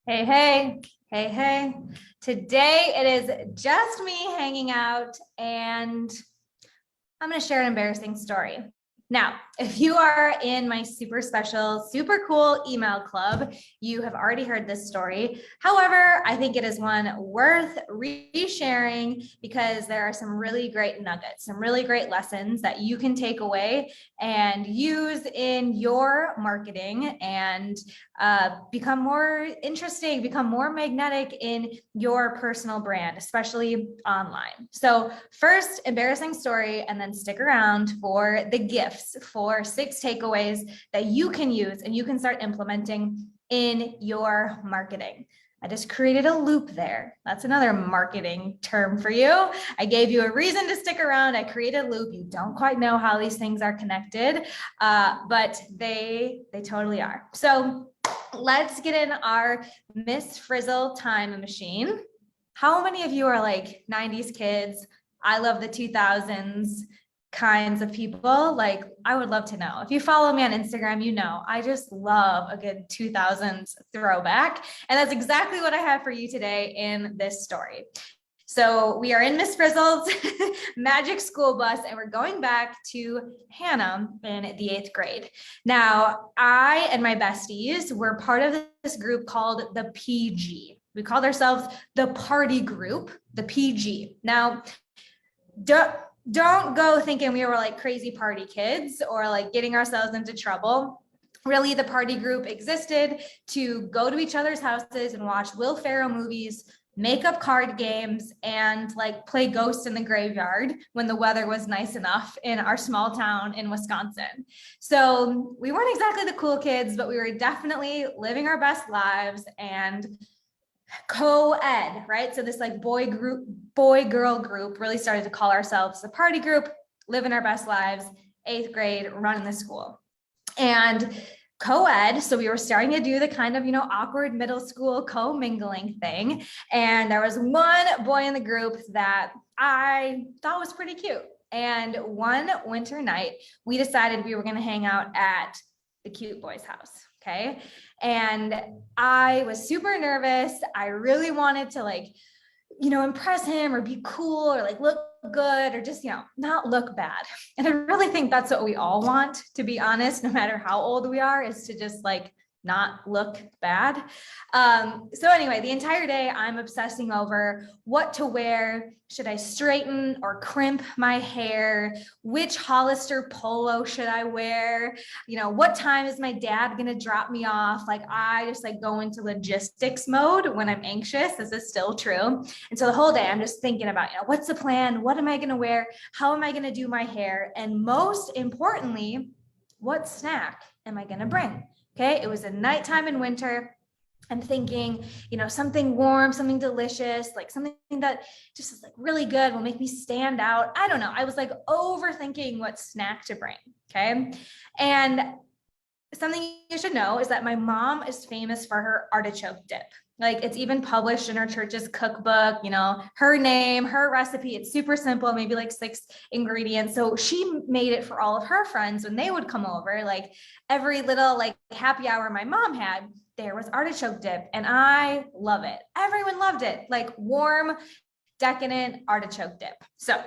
Hey, hey, hey, hey. Today it is just me hanging out, and I'm going to share an embarrassing story. Now, if you are in my super special, super cool email club, you have already heard this story. However, I think it is one worth resharing because there are some really great nuggets, some really great lessons that you can take away and use in your marketing and become more interesting, become more magnetic in your personal brand, especially online. So first, embarrassing story, and then stick around for the gifts, for 6 takeaways that you can use and you can start implementing in your marketing. I just created a loop there. That's another marketing term for you. I gave you a reason to stick around. I created a loop. You don't quite know how these things are connected, but they totally are. So let's get in our Miss Frizzle time machine. How many of you are like 90s kids? I love the 2000s kinds of people. Like, I would love to know. If you follow me on Instagram, you know, I just love a good 2000s throwback. And that's exactly what I have for you today in this story. So we are in Miss Frizzle's magic school bus, and we're going back to Hannah in the 8th grade. Now, I and my besties were part of this group called the PG. We called ourselves the party group, the PG. Now, don't go thinking we were like crazy party kids or like getting ourselves into trouble. Really, the party group existed to go to each other's houses and watch Will Ferrell movies, make up card games, and like play ghosts in the graveyard when the weather was nice enough in our small town in Wisconsin. So we weren't exactly the cool kids, but we were definitely living our best lives and co-ed, right? So this like boy girl group really started to call ourselves the party group, living our best lives, 8th grade, running the school. And co-ed, so we were starting to do the kind of, awkward middle school co-mingling thing. And there was one boy in the group that I thought was pretty cute. And one winter night, we decided we were going to hang out at the cute boy's house. Okay. And I was super nervous. I really wanted to impress him or be cool or like look good or just, not look bad. And I really think that's what we all want, to be honest, no matter how old we are, is to just like not look bad. So anyway, the entire day I'm obsessing over what to wear. Should I straighten or crimp my hair? Which Hollister polo should I wear? What time is my dad going to drop me off? Like, I just like go into logistics mode when I'm anxious. This is still true. And so the whole day I'm just thinking about, what's the plan? What am I going to wear? How am I going to do my hair? And most importantly, what snack am I going to bring? Okay, it was a nighttime in winter. I'm thinking, something warm, something delicious, like something that just is like really good, will make me stand out. I don't know. I was like overthinking what snack to bring. Okay. And something you should know is that my mom is famous for her artichoke dip. Like, it's even published in her church's cookbook, her name, her recipe. It's super simple, maybe like 6 ingredients. So she made it for all of her friends when they would come over. Like, every little like happy hour my mom had, there was artichoke dip, and I love it. Everyone loved it, like warm, decadent artichoke dip. So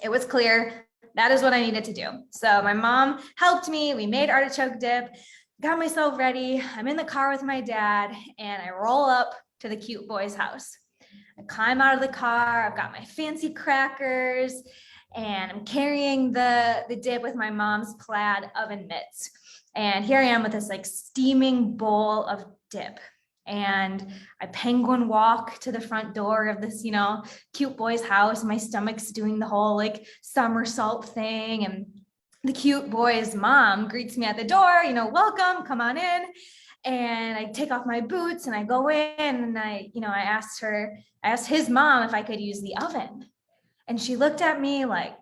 it was clear that is what I needed to do. So my mom helped me. We made artichoke dip, got myself ready. I'm in the car with my dad, and I roll up to the cute boy's house. I climb out of the car. I've got my fancy crackers, and I'm carrying the dip with my mom's plaid oven mitts. And here I am with this like steaming bowl of dip. And I penguin walk to the front door of this, cute boy's house. My stomach's doing the whole like somersault thing. And the cute boy's mom greets me at the door, welcome, come on in. And I take off my boots and I go in, and I asked his mom if I could use the oven. And she looked at me like,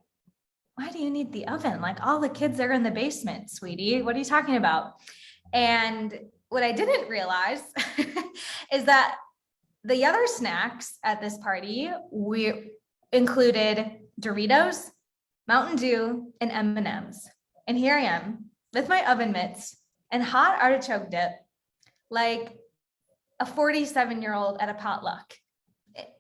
why do you need the oven? Like, all the kids are in the basement, sweetie. What are you talking about? And what I didn't realize is that the other snacks at this party included Doritos, Mountain Dew, and M&Ms. And here I am with my oven mitts and hot artichoke dip. Like, a 47-year-old at a potluck.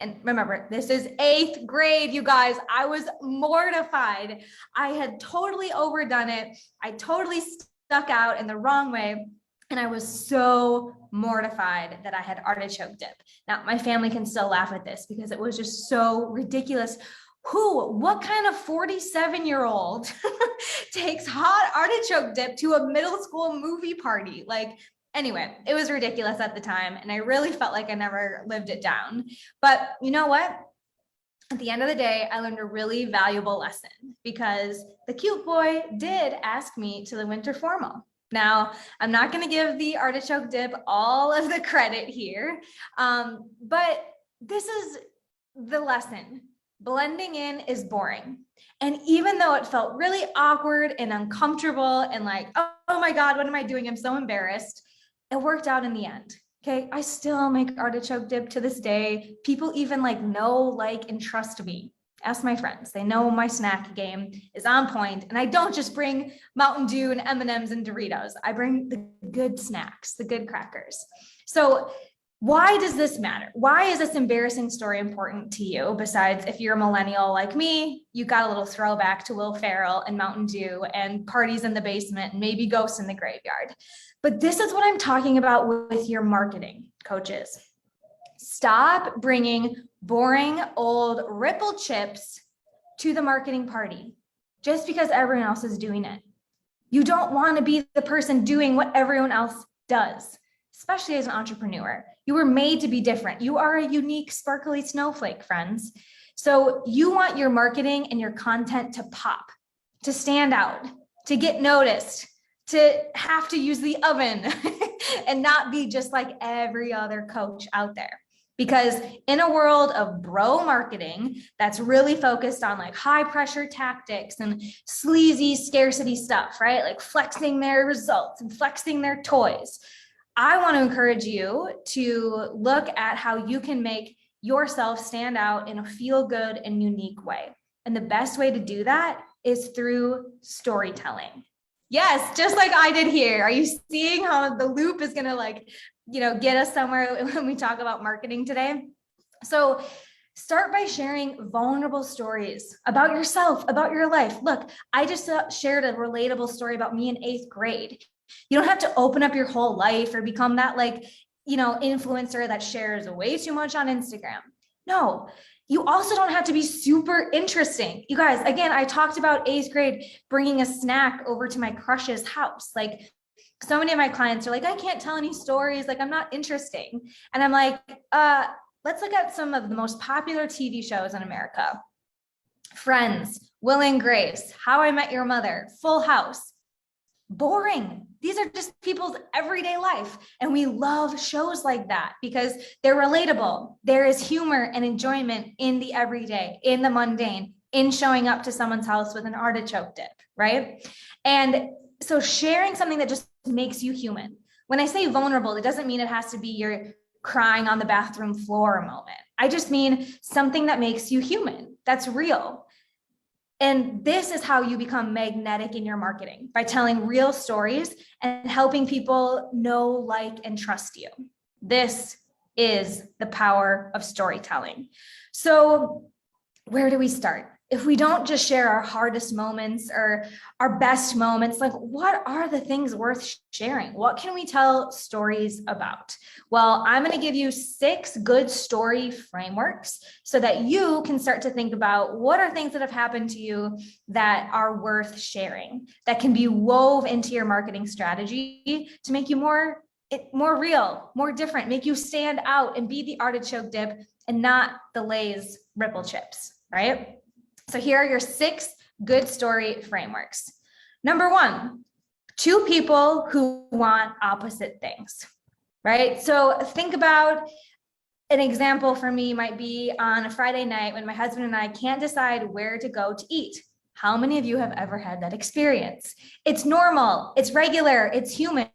And remember, this is 8th grade, you guys. I was mortified. I had totally overdone it. I totally stuck out in the wrong way. And I was so mortified that I had artichoke dip. Now, my family can still laugh at this because it was just so ridiculous. What kind of 47-year-old takes hot artichoke dip to a middle school movie party? Like, anyway, it was ridiculous at the time, and I really felt like I never lived it down. But you know what? At the end of the day, I learned a really valuable lesson because the cute boy did ask me to the winter formal. Now, I'm not going to give the artichoke dip all of the credit here, but this is the lesson. Blending in is boring. And even though it felt really awkward and uncomfortable and like, oh my God, what am I doing? I'm so embarrassed. It worked out in the end. Okay. I still make artichoke dip to this day. People even like know, like, and trust me. Ask my friends. They know my snack game is on point, and I don't just bring Mountain Dew and M&Ms and Doritos. I bring the good snacks, the good crackers. So why does this matter? Why is this embarrassing story important to you? Besides, if you're a millennial like me, you got a little throwback to Will Ferrell and Mountain Dew and parties in the basement and maybe ghosts in the graveyard. But this is what I'm talking about with your marketing, coaches. Stop bringing boring old Ripple chips to the marketing party just because everyone else is doing it. You don't want to be the person doing what everyone else does, especially as an entrepreneur. You were made to be different. You are a unique, sparkly snowflake, friends. So you want your marketing and your content to pop, to stand out, to get noticed, to have to use the oven and not be just like every other coach out there. Because in a world of bro marketing that's really focused on like high pressure tactics and sleazy scarcity stuff, right? Like flexing their results and flexing their toys. I want to encourage you to look at how you can make yourself stand out in a feel good and unique way. And the best way to do that is through storytelling. Yes, just like I did here. Are you seeing how the loop is going to get us somewhere when we talk about marketing today? So start by sharing vulnerable stories about yourself, about your life. Look, I just shared a relatable story about me in 8th grade. You don't have to open up your whole life or become that influencer that shares way too much on Instagram. No, you also don't have to be super interesting. You guys, again, I talked about 8th grade, bringing a snack over to my crush's house. Like, so many of my clients are like, I can't tell any stories. Like, I'm not interesting. And I'm like, let's look at some of the most popular TV shows in America. Friends, Will and Grace, How I Met Your Mother, Full House. Boring. These are just people's everyday life. And we love shows like that because they're relatable. There is humor and enjoyment in the everyday, in the mundane, in showing up to someone's house with an artichoke dip, right? And so sharing something that just makes you human. When I say vulnerable, it doesn't mean it has to be your crying on the bathroom floor moment. I just mean something that makes you human, that's real. And this is how you become magnetic in your marketing, by telling real stories and helping people know, like, and trust you. This is the power of storytelling. So where do we start? If we don't just share our hardest moments or our best moments, like, what are the things worth sharing? What can we tell stories about? Well, I'm going to give you 6 good story frameworks so that you can start to think about what are things that have happened to you that are worth sharing, that can be wove into your marketing strategy to make you more real, more different, make you stand out and be the artichoke dip and not the Lay's Ripple chips, right? So here are your 6 good story frameworks. Number 1, 2 people who want opposite things, right? So think about an example for me might be on a Friday night when my husband and I can't decide where to go to eat. How many of you have ever had that experience? It's normal, it's regular, it's human,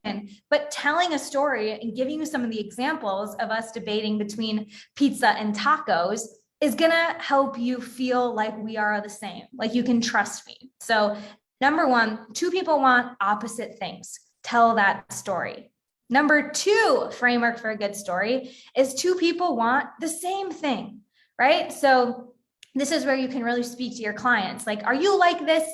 but telling a story and giving you some of the examples of us debating between pizza and tacos is gonna help you feel like we are the same, like you can trust me. So number 1, 2 people want opposite things. Tell that story. Number 2 framework for a good story is 2 people want the same thing, right? So this is where you can really speak to your clients. Like, are you like this,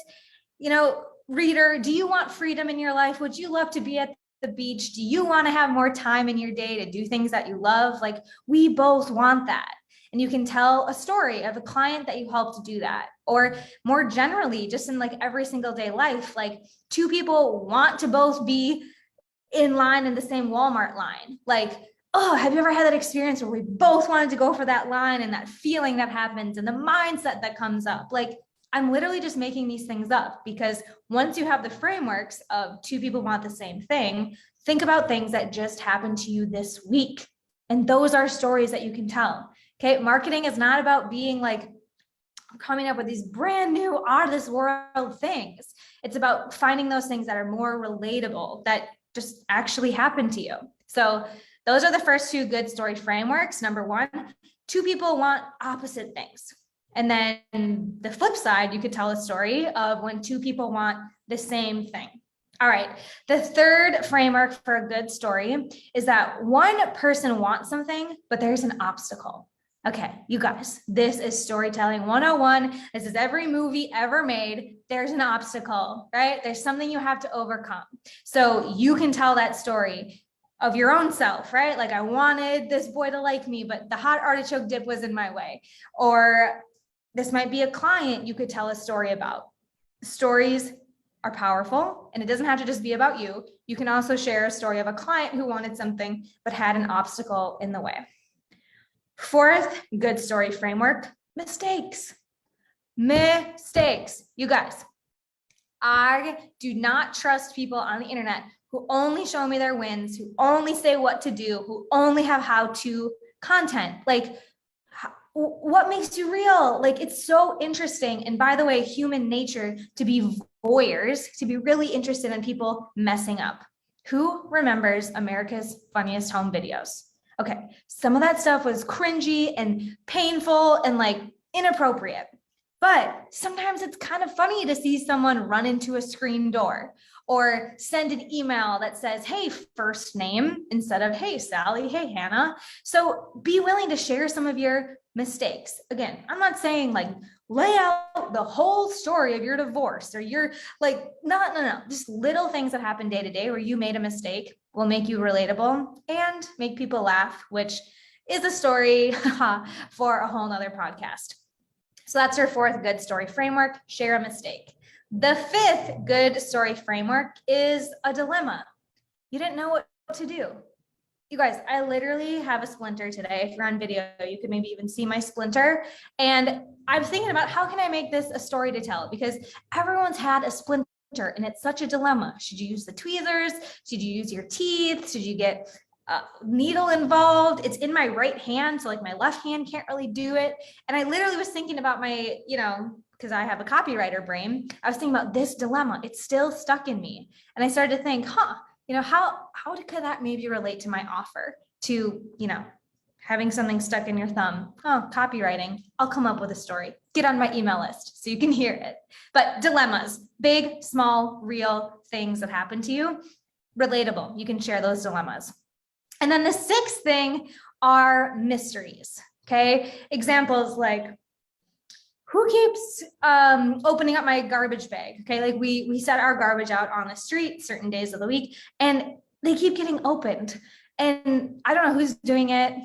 reader? Do you want freedom in your life? Would you love to be at the beach? Do you want to have more time in your day to do things that you love? Like, we both want that. And you can tell a story of a client that you helped to do that. Or more generally, just in like every single day life, like 2 people want to both be in line in the same Walmart line. Like, oh, have you ever had that experience where we both wanted to go for that line, and that feeling that happens and the mindset that comes up? Like, I'm literally just making these things up, because once you have the frameworks of 2 people want the same thing, think about things that just happened to you this week. And those are stories that you can tell. Okay. Marketing is not about being like coming up with these brand new out of this world things. It's about finding those things that are more relatable, that just actually happened to you. So those are the first 2 good story frameworks. Number 1, 2 people want opposite things. And then the flip side, you could tell a story of when 2 people want the same thing. All right. The third framework for a good story is that one person wants something, but there's an obstacle. Okay, you guys, this is storytelling 101. This is every movie ever made. There's an obstacle, right? There's something you have to overcome. So you can tell that story of your own self, right? Like, I wanted this boy to like me, but the hot artichoke dip was in my way. Or this might be a client you could tell a story about. Stories are powerful, and it doesn't have to just be about you. You can also share a story of a client who wanted something but had an obstacle in the way. Fourth good story framework, mistakes. Mistakes. You guys, I do not trust people on the internet who only show me their wins, who only say what to do, who only have how-to content. Like, what makes you real? Like, it's so interesting. And by the way, human nature to be voyeurs, to be really interested in people messing up. Who remembers America's Funniest Home Videos? Okay, some of that stuff was cringy and painful and like inappropriate, but sometimes it's kind of funny to see someone run into a screen door or send an email that says, hey, first name, instead of, hey, Sally, hey, Hannah. So be willing to share some of your mistakes. Again, I'm not saying like lay out the whole story of your divorce or your like, no. Just little things that happen day to day where you made a mistake will make you relatable and make people laugh, which is a story for a whole nother podcast. So that's your 4th good story framework, share a mistake. The 5th good story framework is a dilemma. You didn't know what to do. You guys, I literally have a splinter today. If you're on video, you could maybe even see my splinter. And I'm thinking about how can I make this a story to tell? Because everyone's had a splinter and it's such a dilemma. Should you use the tweezers? Should you use your teeth? Should you get a needle involved? It's in my right hand, so like my left hand can't really do it. And I literally was thinking about my, because I have a copywriter brain, I was thinking about this dilemma. It's still stuck in me. And I started to think, how could that maybe relate to my offer to, having something stuck in your thumb? Oh, copywriting. I'll come up with a story. Get on my email list so you can hear it. But dilemmas, big, small, real things that happen to you, relatable. You can share those dilemmas. And then the 6th thing are mysteries. Okay. Examples like, who keeps opening up my garbage bag? Okay, like we set our garbage out on the street certain days of the week, and they keep getting opened. And I don't know who's doing it.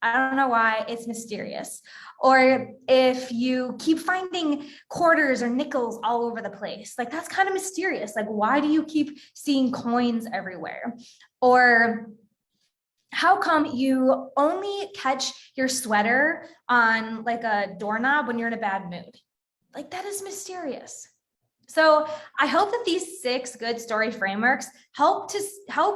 I don't know why. It's mysterious. Or if you keep finding quarters or nickels all over the place, like that's kind of mysterious. Like, why do you keep seeing coins everywhere? Or how come you only catch your sweater on like a doorknob when you're in a bad mood? Like, that is mysterious. So I hope that these 6 good story frameworks help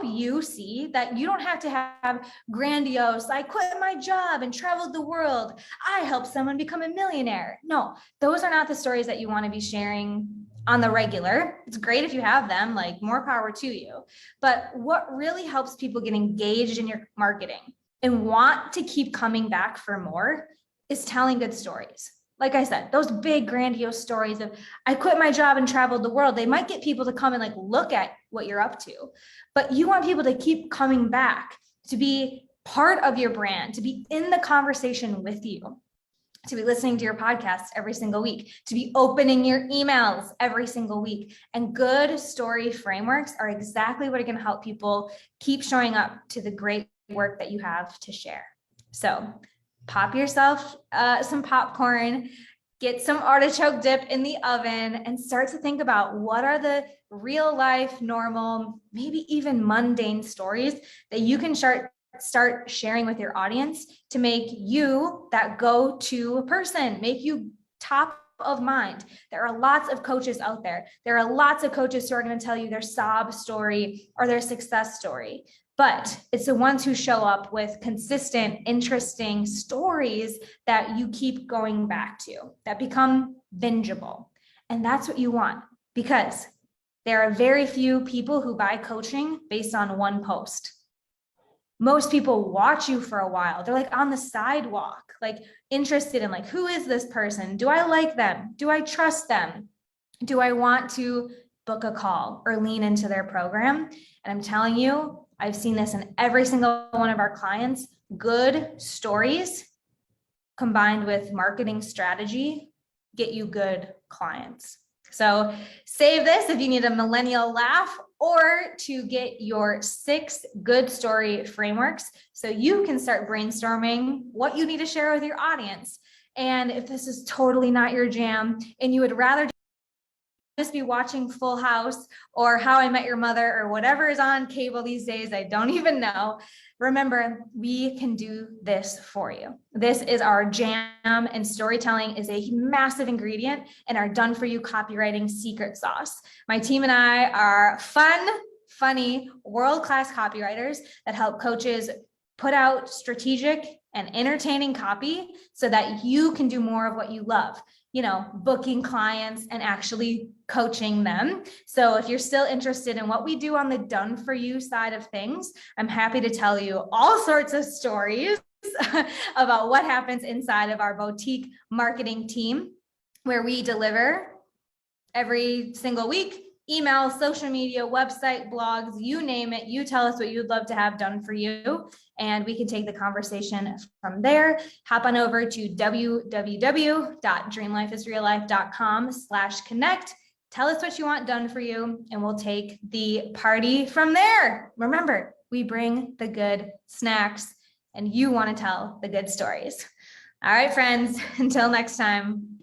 you see that you don't have to have grandiose, I quit my job and traveled the world, I helped someone become a millionaire. No, those are not the stories that you want to be sharing on the regular. It's great if you have them, like more power to you. But what really helps people get engaged in your marketing and want to keep coming back for more is telling good stories. Like I said, those big grandiose stories of I quit my job and traveled the world, they might get people to come and like look at what you're up to, but you want people to keep coming back, to be part of your brand, to be in the conversation with you, to be listening to your podcasts every single week, to be opening your emails every single week. And good story frameworks are exactly what are going to help people keep showing up to the great work that you have to share. So pop yourself some popcorn, get some artichoke dip in the oven, and start to think about what are the real life, normal, maybe even mundane stories that you can start sharing with your audience to make you that go-to person, make you top of mind. There are lots of coaches out there. There are lots of coaches who are going to tell you their sob story or their success story. But it's the ones who show up with consistent, interesting stories that you keep going back to, that become bingeable. And that's what you want, because there are very few people who buy coaching based on one post. Most people watch you for a while. They're like on the sidewalk, like interested in like, who is this person? Do I like them? Do I trust them? Do I want to book a call or lean into their program? And I'm telling you, I've seen this in every single one of our clients. Good stories combined with marketing strategy get you good clients. So save this if you need a millennial laugh, or to get your 6 good story frameworks so you can start brainstorming what you need to share with your audience. And if this is totally not your jam and you would rather just be watching Full House or How I Met Your Mother or whatever is on cable these days, I don't even know. Remember, we can do this for you. This is our jam, and storytelling is a massive ingredient in our done for you copywriting secret sauce. My team and I are fun, funny, world-class copywriters that help coaches put out strategic and entertaining copy so that you can do more of what you love, booking clients and actually coaching them. So if you're still interested in what we do on the done for you side of things, I'm happy to tell you all sorts of stories about what happens inside of our boutique marketing team, where we deliver every single week: email, social media, website, blogs, you name it. You tell us what you'd love to have done for you, and we can take the conversation from there. Hop on over to www.dreamlifeisreallife.com/connect. Tell us what you want done for you, and we'll take the party from there. Remember, we bring the good snacks, and you want to tell the good stories. All right, friends, until next time.